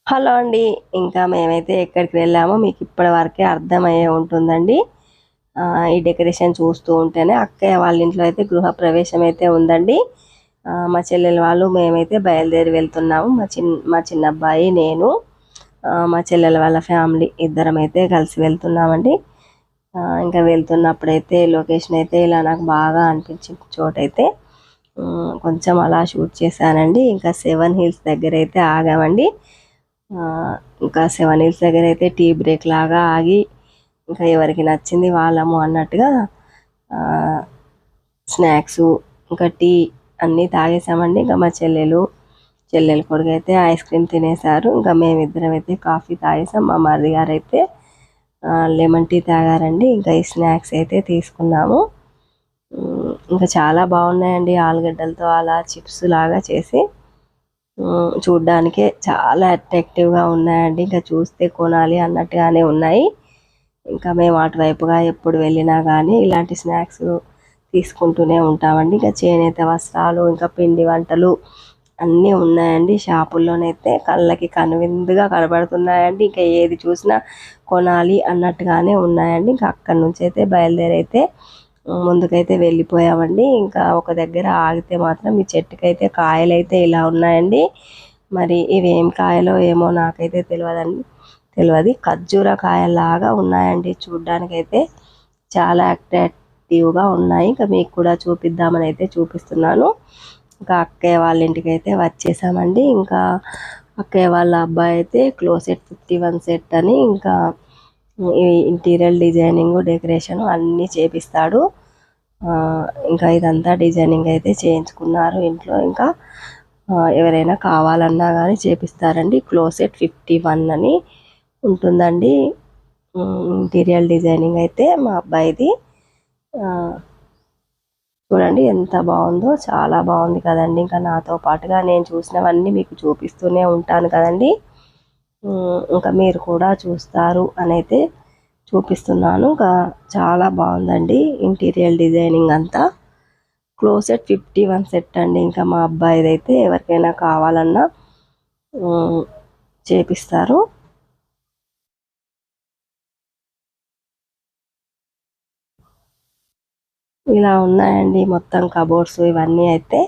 Hello అండి. ఇంకా మేమైతే ఎక్కడికి వెళ్ళామో మీకు ఇప్పటి వరకే అర్థమయ్యే ఉంటుందండి. ఈ డెకరేషన్ చూస్తూ ఉంటేనే అక్కయ్య వాళ్ళ ఇంట్లో అయితే గృహప్రవేశం అయితే ఉందండి. మా చెల్లెలు వాళ్ళు మేమైతే బయలుదేరి వెళ్తున్నాము. మా చిన్న అబ్బాయి, నేను, మా చెల్లెల వాళ్ళ ఫ్యామిలీ ఇద్దరం అయితే కలిసి వెళ్తున్నామండి. ఇంకా వెళ్తున్నప్పుడైతే లొకేషన్ అయితే ఇలా నాకు బాగా అనిపించిన చోటైతే కొంచెం అలా షూట్ చేశానండి. ఇంకా 7 హిల్స్ దగ్గర అయితే ఆగామండి. ఇంకా 7 హిల్స్ దగ్గర అయితే టీ బ్రేక్ లాగా ఆగి ఇంకా ఎవరికి నచ్చింది వాళ్ళము అన్నట్టుగా స్నాక్స్ ఇంకా టీ అన్నీ తాగేసామండి. ఇంకా మా చెల్లెలు కొడుకు అయితే ఐస్ క్రీమ్ తినేశారు. ఇంకా మేమిద్దరం అయితే కాఫీ తాగేసాం. మా మరిది గారు అయితే లెమన్ టీ తాగారండి. ఇంకా ఈ స్నాక్స్ అయితే తీసుకున్నాము. ఇంకా చాలా బాగున్నాయండి. ఆలుగడ్డలతో అలా చిప్స్ లాగా చేసి చూడ్డానికే చాలా అట్రాక్టివ్గా ఉన్నాయండి. ఇంకా చూస్తే కొనాలి అన్నట్టుగానే ఉన్నాయి. ఇంకా మేము అటువైపుగా ఎప్పుడు వెళ్ళినా కానీ ఇలాంటి స్నాక్స్ తీసుకుంటూనే ఉంటామండి. ఇంకా చేనేత వస్త్రాలు ఇంకా పిండి వంటలు అన్నీ ఉన్నాయండి. షాపుల్లోనైతే కళ్ళకి కనువిందుగా కనబడుతున్నాయండి. ఇంకా ఏది చూసినా కొనాలి అన్నట్టుగానే ఉన్నాయండి. ఇంకా అక్కడి నుంచి అయితే బయలుదేరైతే ముందుకైతే వెళ్ళిపోయామండి. ఇంకా ఒక దగ్గర ఆగితే మాత్రం ఈ చెట్టుకైతే కాయలు అయితే ఇలా ఉన్నాయండి. మరి ఇవి ఏం కాయలో ఏమో నాకైతే తెలియదు. ఖర్జూర కాయలాగా ఉన్నాయండి. చూడ్డానికైతే చాలా అట్రాక్టివ్గా ఉన్నాయి. ఇంకా మీకు కూడా చూపిద్దామని అయితే చూపిస్తున్నాను. ఇంకా అక్కయ్య వాళ్ళ ఇంటికి అయితే వచ్చేసామండి. ఇంకా అక్కయ్య వాళ్ళ అబ్బాయి అయితే క్లోసెట్ 51 సెట్ అని ఇంకా ఇంటీరియర్ డిజైనింగ్ డెకరేషన్ అన్నీ చేపిస్తాడు. ఇంకా ఇదంతా డిజైనింగ్ అయితే చేయించుకున్నారు ఇంట్లో. ఇంకా ఎవరైనా కావాలన్నా కానీ చేపిస్తారండి. క్లోసెట్ 51 అని ఉంటుందండి ఇంటీరియర్ డిజైనింగ్ అయితే మా అబ్బాయిది. చూడండి ఎంత బాగుందో, చాలా బాగుంది కదండి. ఇంకా నాతో పాటుగా నేను చూసినవన్నీ మీకు చూపిస్తూనే ఉంటాను కదండి. ఇంకా మీరు కూడా చూస్తారు అని అయితే చూపిస్తున్నాను. ఇంకా చాలా బాగుందండి ఇంటీరియర్ డిజైనింగ్ అంతా. క్లోసెట్ 51 సెట్ అండి. ఇంకా మా అబ్బాయిది అయితే ఎవరికైనా కావాలన్నా చేపిస్తారు. ఇలా ఉన్నాయండి మొత్తం కబోర్డ్స్ ఇవన్నీ అయితే.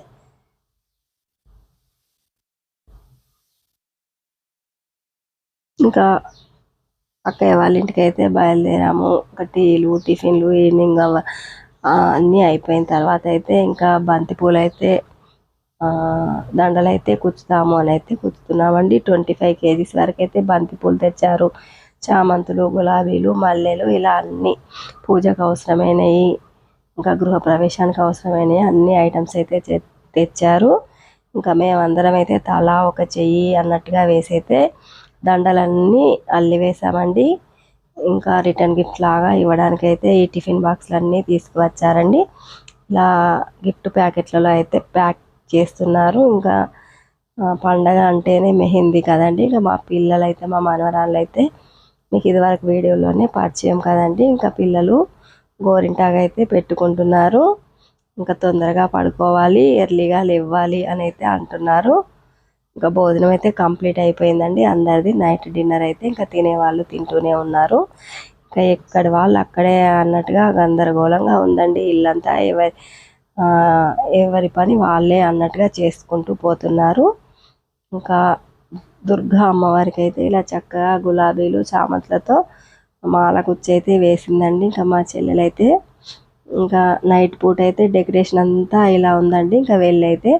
ఇంకా అక్కయ్య వాళ్ళ ఇంటికి అయితే బయలుదేరాము. ఇంకా టీలు టిఫిన్లు ఈవినింగ్ అన్నీ అయిపోయిన తర్వాత అయితే ఇంకా బంతిపూలు అయితే దండలు అయితే కుచ్చుతాము అని అయితే కుచ్చుతున్నామండి. 25 kgs వరకు అయితే బంతిపూలు తెచ్చారు. చామంతులు, గులాబీలు, మల్లెలు ఇలా అన్నీ పూజకు అవసరమైనవి ఇంకా గృహప్రవేశానికి అవసరమైనవి అన్ని ఐటమ్స్ అయితే తెచ్చారు. ఇంకా మేమందరం అయితే తలా ఒక చెయ్యి అన్నట్టుగా వేసి అయితే దండలన్నీ అల్లి వేసామండి. ఇంకా రిటర్న్ గిఫ్ట్ లాగా ఇవ్వడానికైతే ఈ టిఫిన్ బాక్స్లన్నీ తీసుకువచ్చారండి. ఇలా గిఫ్ట్ ప్యాకెట్లలో అయితే ప్యాక్ చేస్తున్నారు. ఇంకా పండగ అంటేనే మెహందీ కదండి. ఇంకా మా పిల్లలు అయితే మా మనవరాళ్ళు అయితే మీకు ఇదివరకు వీడియోలోనే పరిచయం కదండి. ఇంకా పిల్లలు గోరింటాగా అయితే పెట్టుకుంటున్నారు. ఇంకా తొందరగా పడుకోవాలి, ఎర్లీగా లేవాలి అని అయితే అంటున్నారు. ఇంకా భోజనం అయితే కంప్లీట్ అయిపోయిందండి అందరిది. నైట్ డిన్నర్ అయితే ఇంకా తినేవాళ్ళు తింటూనే ఉన్నారు. ఇంకా ఎక్కడి వాళ్ళు అక్కడే అన్నట్టుగా గందరగోళంగా ఉందండి ఇల్లంతా. ఎవరి పని వాళ్ళే అన్నట్టుగా చేసుకుంటూ పోతున్నారు. ఇంకా దుర్గా అమ్మవారికి అయితే ఇలా చక్కగా గులాబీలు చామంతులతో మాల కుచ్చి అయితే వేసిందండి. ఇంకా మా చెల్లెలైతే ఇంకా నైట్ పూట అయితే డెకరేషన్ అంతా ఇలా ఉందండి. ఇంకా వెళ్ళైతే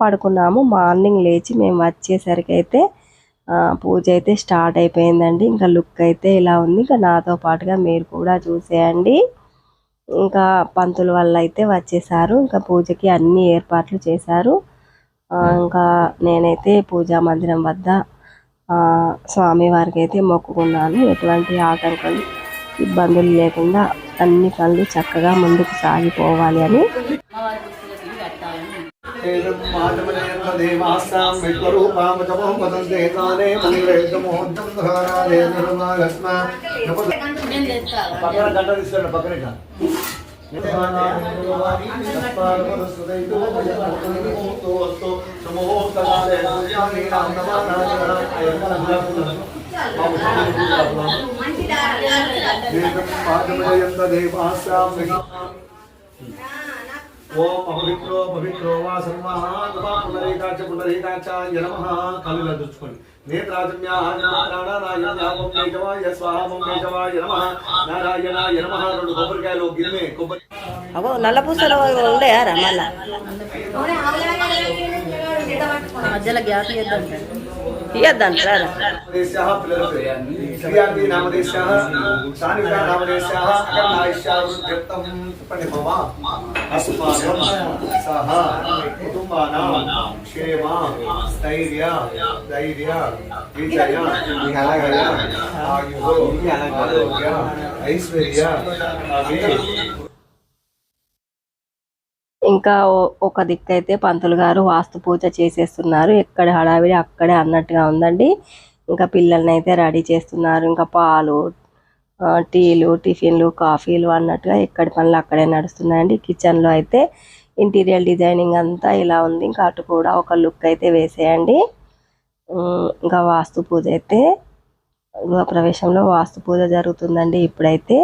పడుకున్నాము. మార్నింగ్ లేచి మేము వచ్చేసరికి అయితే పూజ అయితే స్టార్ట్ అయిపోయిందండి. ఇంకా లుక్ అయితే ఇలా ఉంది. ఇంకా నాతో పాటుగా మీరు కూడా చూసేయండి. ఇంకా పంతుల వల్ల అయితే వచ్చేసారు. ఇంకా పూజకి అన్ని ఏర్పాట్లు చేశారు. ఇంకా నేనైతే పూజా మందిరం వద్ద స్వామివారికి అయితే మొక్కుకున్నాను. ఎటువంటి ఆటంకాలు ఇబ్బందులు లేకుండా అన్ని పనులు చక్కగా ముందుకు సాగిపోవాలి అని. ఓం అపవిత్రో పవిత్రో వా సర్వాత్మా పునరేకాచ నమః. కళ్ళు దుర్చుకోండి. నేత్రాజమ్యాయ స్వాహ మంగేశవాయ నమః. నారాయణాయ నమః. 2 కొబ్బరికాయలు గిన్నె కొబ్బరి. అవో నల్ల పూసలు ఉండేయారా మళ్ళా మధ్యలో గ్యాప్ ఇయ్యద్దంటారా ఐశ్వర్య. ఇంకా ఒక దిక్కైతే పంతులు గారు వాస్తు పూజ చేసేస్తున్నారు. ఎక్కడ హడావిడి అక్కడే అన్నట్టుగా ఉందండి. ఇంకా పిల్లల్ని అయితే రెడీ చేస్తున్నారు. ఇంకా పాలు, టీలు, టిఫిన్లు, కాఫీలు అన్నట్టుగా ఎక్కడి పనులు అక్కడే నడుస్తున్నాయండి. కిచెన్లో అయితే ఇంటీరియర్ డిజైనింగ్ అంతా ఇలా ఉంది. ఇంకా అటు కూడా ఒక లుక్ అయితే వేసేయండి. ఇంకా వాస్తు పూజ అయితే గృహప్రవేశంలో వాస్తు పూజ జరుగుతుందండి ఇప్పుడైతే.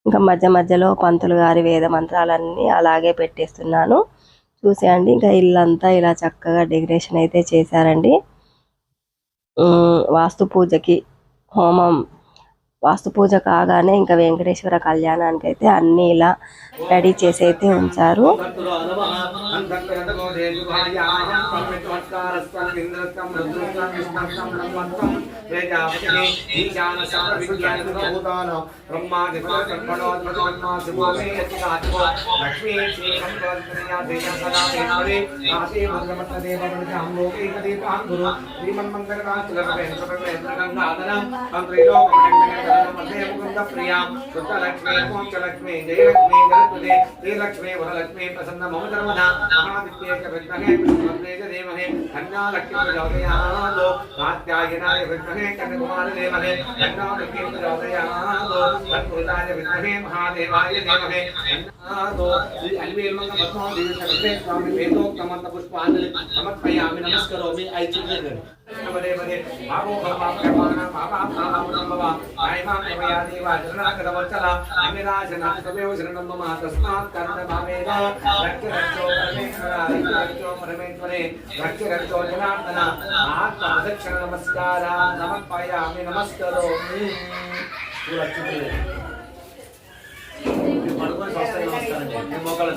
ఇంకా మధ్య మధ్యలో పంతులు గారి వేద మంత్రాలన్నీ అలాగే పెట్టేస్తున్నాను చూసేయండి. ఇంకా ఇల్లంతా ఇలా చక్కగా డెకరేషన్ అయితే చేశారండి. వాస్తు పూజకి హోమం వాస్తు పూజ కాగానే ఇంకా వెంకటేశ్వర కళ్యాణానికి అయితే అన్నీ ఇలా రెడీ చేసి అయితే ఉంచారు. लक्ष्मी जयलक्ष्मी गणपते श्रीलक्ष्मी वरलक्ष्मी प्रसन्न मम धर्मदा महादित्येक विद्महे विष्णुपत्ने च धीमहि कन्या लक्ष्मी प्रचोदयातो कात्यायनाय विद्महे कन्याकुमारी धीमहि कन्या लक्ष्मी प्रचोदयातो तत्पुरुषाय विद्महे महादेवाय धीमहि कन्यातो श्री अल्वेलमंग पद्मो देवशक्रे स्वामी वेदोक्तमन्त पुष्पांजलि समर्पयामि नमस्करोमि ऐचिकेन बरे बरे बाबो बाबा प्रमाणा बाबा बाबा बाबा आयमा प्रमया देवा जनाकदवचला अमिराजना तमेव शरणं मम तस्मात् कर्णभावेन रक्षो परमेश्वरे रक्षो जनार्दन आत्मदक्षिण नमस्कारा समर्पयामि नमस्करोमि सुरक्षिते పడుకొని స్వస్థ నమస్కారం చేయండి. నేను మోకాళ్ళ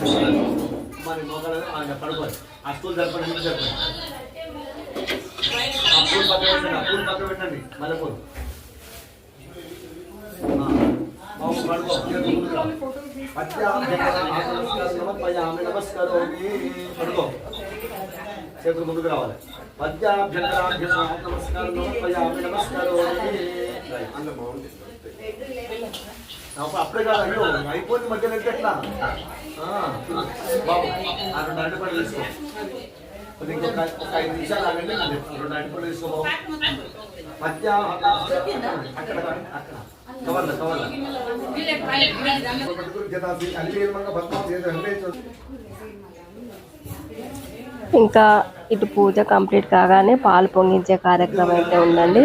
మరి మోకాళ్ళ పడుకోండి. ఆ స్కూల్ జరపండి జరపండి. ఆ పూలు పక్క పెట్టండి. ఆ పూలు పక్క పెట్టండి. మల్లెపూలు పడుకో. నమస్కారం పడుకో. చేతులు ముందుకు రావాలి. పద్యాభ్యంతరాభ్య నమస్కారం నమస్పయామి నమస్కారోమి. అందులో బాగుంది. అప్పుడే కాదు అయ్యో అయిపోయింది మధ్యలో ఎట్లా బాబు ఆ 2 అరటిపళ్ళు తీసుకో. ఇంకొక 5 నిమిషాలు ఆగండి. 2 అరటిపళ్ళు తీసుకో బాబు. మధ్య అక్కడ అక్కడ కవర్ల కవర్ల ఇంకా ఇటు పూజ కంప్లీట్ కాగానే పాలు పొంగించే కార్యక్రమం అయితే ఉందండి.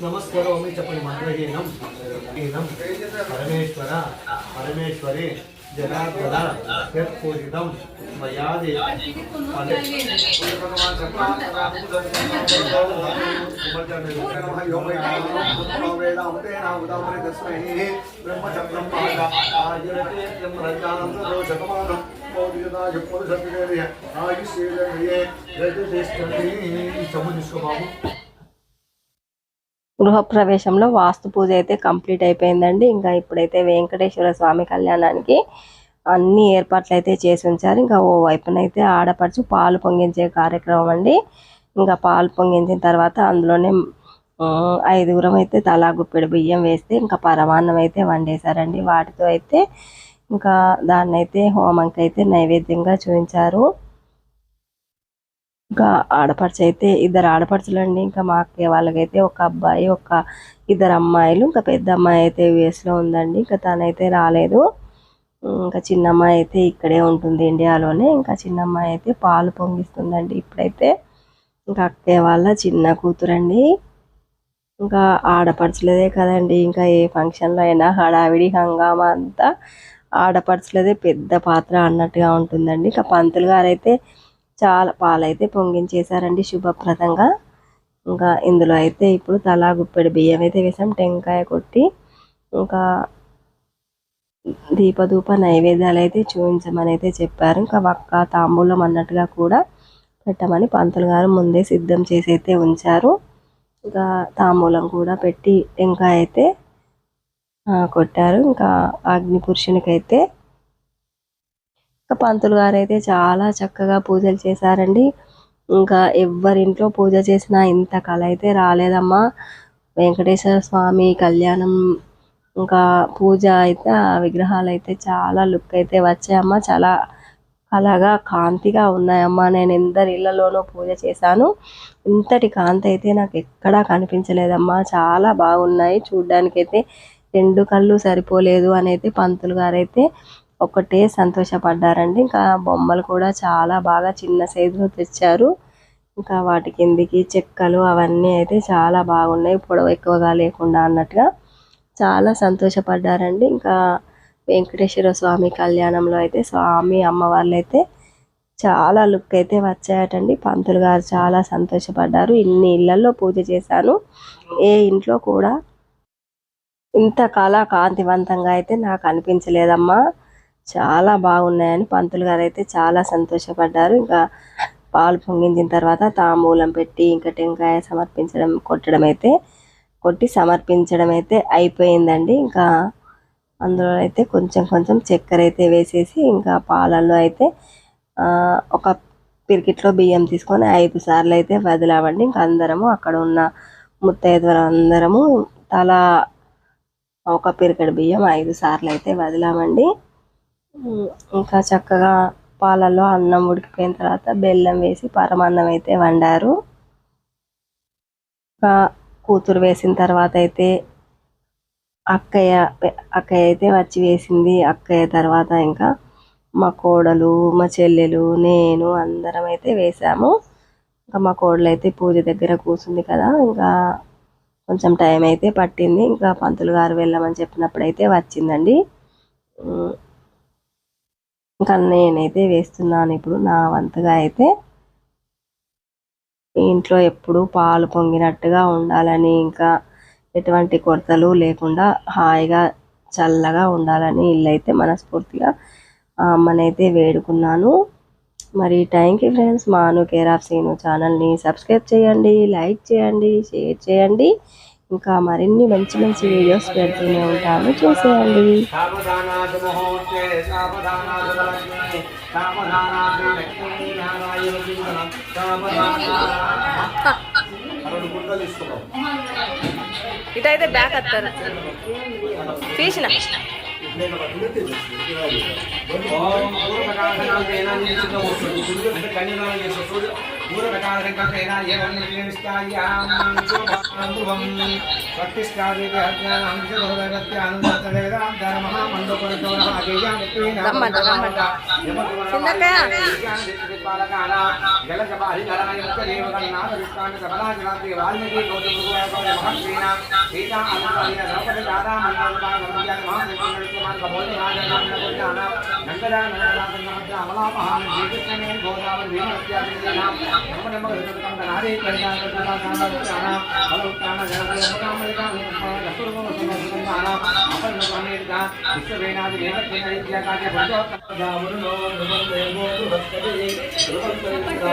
నమస్కారం చెప్పండి. మంత్రహీనం పరమేశ్వర పరమేశ్వరి జనార్దన పూజితం మయాది బాబు. గృహప్రవేశంలో వాస్తు పూజ అయితే కంప్లీట్ అయిపోయిందండి. ఇంకా ఇప్పుడైతే వెంకటేశ్వర స్వామి కళ్యాణానికి అన్ని ఏర్పాట్లు అయితే చేసి ఉంచారు. ఇంకా ఓ వైపునైతే ఆడపడుచు పాలు పొంగించే కార్యక్రమం అండి. ఇంకా పాలు పొంగించిన తర్వాత అందులోనే 5గురం అయితే తలా గుప్పెడు బియ్యం వేస్తే ఇంకా పరమాన్నం అయితే వండేశారండి. వాటితో అయితే ఇంకా దాన్ని అయితే హోమంకి అయితే నైవేద్యంగా చూపించారు. ఇంకా ఆడపడుచు అయితే 2 ఆడపడుచులు అండి. ఇంకా మా అక్కయ్య వాళ్ళకైతే ఒక అబ్బాయి, ఒక 2 అమ్మాయిలు. ఇంకా పెద్ద అమ్మాయి అయితే యుఎస్లో ఉందండి. ఇంకా తనైతే రాలేదు. ఇంకా చిన్న అమ్మాయి అయితే ఇక్కడే ఉంటుంది ఇండియాలోనే. ఇంకా చిన్న అమ్మాయి అయితే పాలు పొంగిస్తుందండి ఇప్పుడైతే. ఇంకా అక్కయ్య వాళ్ళ చిన్న కూతురండి. ఇంకా ఆడపడుచులదే కదండి, ఇంకా ఏ ఫంక్షన్లో అయినా హడావిడి హంగామా అంతా ఆడపడుచులదే పెద్ద పాత్ర అన్నట్టుగా ఉంటుందండి. ఇంకా పంతులు గారు అయితే చాలా పాలైతే పొంగించేశారండి శుభప్రదంగా. ఇంకా ఇందులో అయితే ఇప్పుడు తలా గుప్పెడు బియ్యం అయితే వేసాం, టెంకాయ కొట్టి ఇంకా దీపధూప నైవేద్యాలు అయితే చూపించమని అయితే చెప్పారు. ఇంకా వక్క తాంబూలం అన్నట్టుగా కూడా పెట్టమని పంతులు గారు ముందే సిద్ధం చేసి అయితే ఉంచారు. ఇంకా తాంబూలం కూడా పెట్టి టెంకాయ అయితే కొట్టారు. ఇంకా అగ్ని పురుషునికైతే ఇంకా పంతులు గారు అయితే చాలా చక్కగా పూజలు చేశారండి. ఇంకా ఎవరింట్లో పూజ చేసినా ఇంత కళ అయితే రాలేదమ్మా. వెంకటేశ్వర స్వామి కళ్యాణం ఇంకా పూజ అయితే ఆ విగ్రహాలు అయితే చాలా లుక్ అయితే వచ్చాయమ్మా. చాలా కళగా కాంతిగా ఉన్నాయమ్మా. నేను ఎందరి ఇళ్లలోనూ పూజ చేశాను, ఇంతటి కాంతి అయితే నాకు ఎక్కడా కనిపించలేదమ్మా. చాలా బాగున్నాయి చూడ్డానికైతే. 2 కళ్ళు సరిపోలేదు అని అయితే పంతులు గారు అయితే ఒకటే సంతోషపడ్డారండి. ఇంకా బొమ్మలు కూడా చాలా బాగా చిన్న సైజులో తెచ్చారు. ఇంకా వాటి కిందికి చెక్కలు అవన్నీ అయితే చాలా బాగున్నాయి, పొడవు ఎక్కువగా లేకుండా అన్నట్టుగా చాలా సంతోషపడ్డారండి. ఇంకా వెంకటేశ్వర స్వామి కళ్యాణంలో అయితే స్వామి అమ్మవార్లు అయితే చాలా లుక్ అయితే వచ్చాయటండి. పంతులు గారు చాలా సంతోషపడ్డారు. ఇన్ని ఇళ్లలో పూజ చేశాను, ఏ ఇంట్లో కూడా ఇంత కళ కాంతివంతంగా అయితే నాకు అనిపించలేదమ్మా. చాలా బాగున్నాయని పంతులు గారు అయితే చాలా సంతోషపడ్డారు. ఇంకా పాలు పొంగించిన తర్వాత తాంబూలం పెట్టి ఇంకా టెంకాయ కొట్టి సమర్పించడం అయితే అయిపోయిందండి. ఇంకా అందులో అయితే కొంచెం కొంచెం చక్కెర అయితే వేసేసి ఇంకా పాలల్లో అయితే ఒక పిరికిట్లో బియ్యం తీసుకొని 5 సార్లు అయితే వదిలామండి. ఇంకా అందరము అక్కడ ఉన్న ముత్తైదువులు అందరము తలా ఒక పిరికెడు బియ్యం 5 సార్లు అయితే వదిలామండి. ఇంకా చక్కగా పాలల్లో అన్నం ఉడికిపోయిన తర్వాత బెల్లం వేసి పరమాన్నం అయితే వండారు. ఇంకా కూతురు వేసిన తర్వాత అయితే అక్కయ్య అయితే వచ్చి వేసింది. అక్కయ్య తర్వాత ఇంకా మా కోడలు, మా చెల్లెలు, నేను అందరం అయితే వేసాము. ఇంకా మా కోడలు అయితే పూజ దగ్గర కూర్చుంది కదా, ఇంకా కొంచెం టైం అయితే పట్టింది. ఇంకా పంతులు గారు వెళ్ళమని చెప్పినప్పుడు అయితే వచ్చిందండి. ఇంకా నేనైతే వేస్తున్నాను ఇప్పుడు నా వంతుగా అయితే. ఇంట్లో ఎప్పుడు పాలు పొంగినట్టుగా ఉండాలని, ఇంకా ఎటువంటి కొరతలు లేకుండా హాయిగా చల్లగా ఉండాలని ఇల్లు అయితే మనస్ఫూర్తిగా అమ్మనైతే వేడుకున్నాను. మరి థ్యాంక్ యూ ఫ్రెండ్స్. మాను కేర్ ఆఫ్ సీను ఛానల్ని సబ్స్క్రైబ్ చేయండి, లైక్ చేయండి, షేర్ చేయండి. ఇంకా మరిన్ని మంచి మంచి వీడియోస్ పెడుతూనే ఉంటాను, చూసేయండి. ఇటైతే బ్యాక్ వస్తారు తీసిన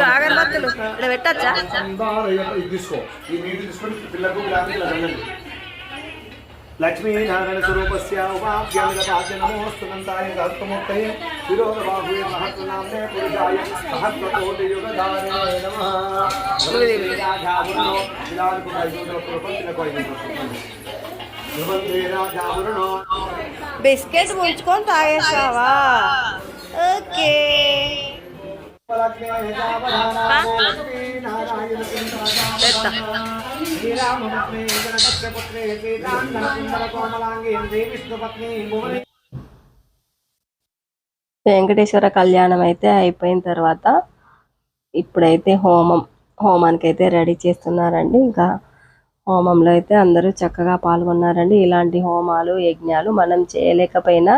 అగరబత్తులు ఇక్కడ పెట్టచ్చా? తీసుకో, ఈ నీళ్ళు తీసుకొని పిల్లకు लक्ष्मीनारायण स्वरूपस्य उपाभ्यामिदपाद्य नमोऽस्तु नन्दाय सहस्रमूर्तये शिरोबाहुवे महत्वनाम्ने पुरुषाय सहस्रकोटियुगधारिणे नमः राजावरुणो राजावरुणो బిస్కెట్ ముంచుకొని తాగేసావా? ఓకే. వెంకటేశ్వర కళ్యాణం అయితే అయిపోయిన తర్వాత ఇప్పుడైతే హోమానికి అయితే రెడీ చేస్తున్నారండి. ఇంకా హోమంలో అయితే అందరూ చక్కగా పాల్గొన్నారండి. ఇలాంటి హోమాలు యజ్ఞాలు మనం చేయలేకపోయినా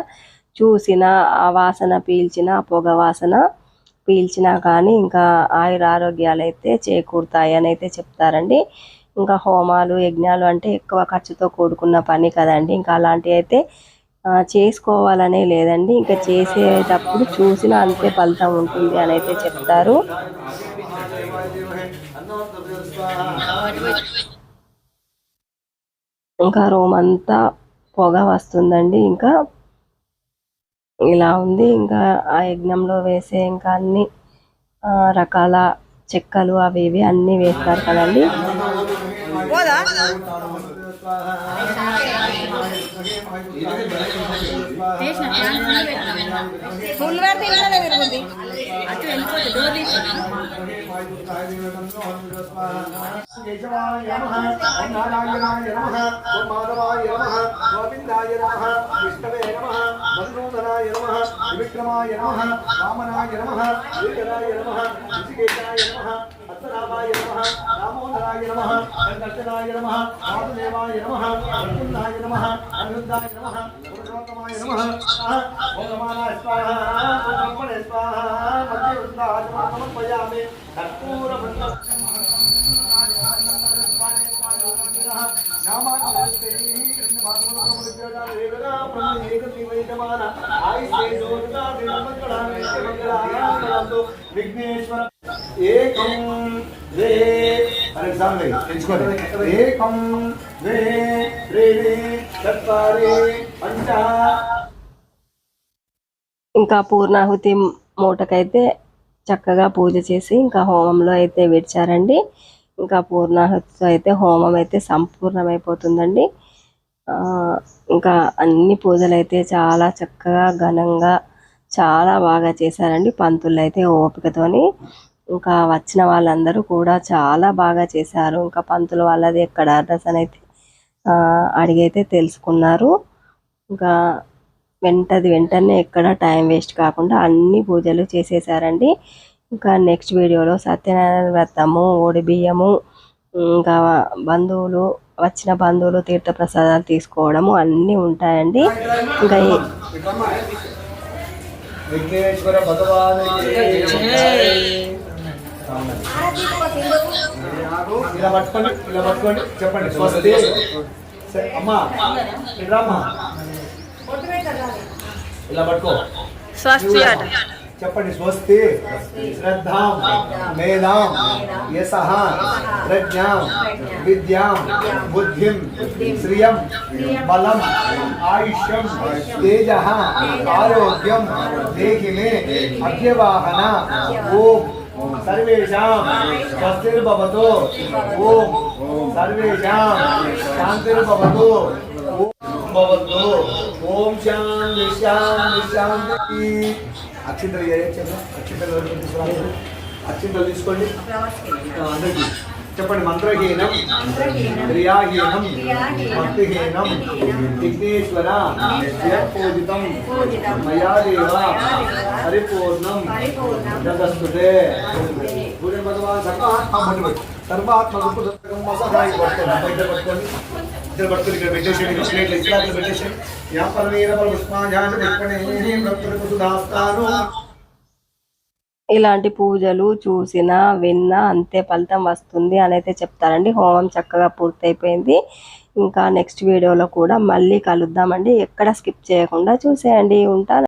చూసిన ఆ వాసన పీల్చిన పొగ వాసన పీల్చినా కానీ ఇంకా ఆయురారోగ్యాలు అయితే చేకూరుతాయి అని అయితే చెప్తారండి. ఇంకా హోమాలు యజ్ఞాలు అంటే ఎక్కువ ఖర్చుతో కూడుకున్న పని కదండి. ఇంకా అలాంటివి అయితే చేసుకోవాలనే లేదండి. ఇంకా చేసేటప్పుడు చూసిన అంతే ఫలితం ఉంటుంది అని అయితే చెప్తారు. ఇంకా రూమ్ అంతా పొగ వస్తుందండి. ఇంకా ఇలా ఉంది. ఇంకా ఆ యజ్ఞంలో వేసే ఇంకా అన్ని రకాల చెక్కలు అవి ఇవి అన్నీ వేస్తారు కదండి. విఘ్నేశ్వర ఏకం ద్వే ఏకం ద్వే త్రీణి చత్వారి పంచ. ఇంకా పూర్ణాహుతి మూటకైతే చక్కగా పూజ చేసి ఇంకా హోమంలో అయితే విడిచారండి. ఇంకా పూర్ణాహుతితో అయితే హోమం అయితే సంపూర్ణమైపోతుందండి. ఇంకా అన్ని పూజలు అయితే చాలా చక్కగా ఘనంగా చాలా బాగా చేశారండి పంతులు అయితే ఓపికతోని. ఇంకా వచ్చిన వాళ్ళందరూ కూడా చాలా బాగా చేశారు. ఇంకా పంతులు వాళ్ళది ఎక్కడ అడ్రస్ అని అయితే అడిగైతే తెలుసుకున్నారు. ఇంకా వెంటనే ఎక్కడ టైం వేస్ట్ కాకుండా అన్ని పూజలు చేసేసారండి. ఇంకా నెక్స్ట్ వీడియోలో సత్యనారాయణ వ్రతము, ఓడి బియ్యము, ఇంకా వచ్చిన బంధువులు తీర్థప్రసాదాలు తీసుకోవడము అన్నీ ఉంటాయండి. ఇంకా విఘ్నేశ్వర భగవానుడికి ఇలా పట్టుకోండి చెప్పండి. స్వస్తి అమ్మా ఇట్రామ్మా ఇలా పట్టుకో. స్వస్తి అట చెప్పండి. స్వస్తి శ్రద్ధాం మేధాం యశః ప్రజ్ఞాం విద్యాం బుద్ధిం శ్రియం బలం ఆయుష్యం తేజః ఆరోగ్యం దేహి మే అభ్యవాహన. ఓం సర్వేషాం స్వస్తిర్భవతు. ఓం సర్వేషాం శాంతిర్భవతు. భవతు. ఓం శాంతి శాంతి శాంతి. అక్షింతలు అక్షింతలు తీసుకోండి. అందరికీ చెప్పండి. మంత్రహీనం క్రియాహీనం భక్తిహీనం విఘ్నేశ్వర పూజితం మయా దేవ పరిపూర్ణం జగస్తుతే. భగవాన్ సర్వాత్మకు పట్టుకోండి. ఇద్దరు పట్టుకుని ఇక్కడ పెట్టేసేయండి. ఇట్లా పెట్టేసేయండి. ఇలాంటి పూజలు చూసినా విన్నా అంతే ఫలితం వస్తుంది అని అయితే చెప్తారండి. హోమం చక్కగా పూర్తయిపోయింది. ఇంకా నెక్స్ట్ వీడియోలో కూడా మళ్ళీ కలుద్దామండి. ఎక్కడ స్కిప్ చేయకుండా చూసేయండి. ఉంటాను.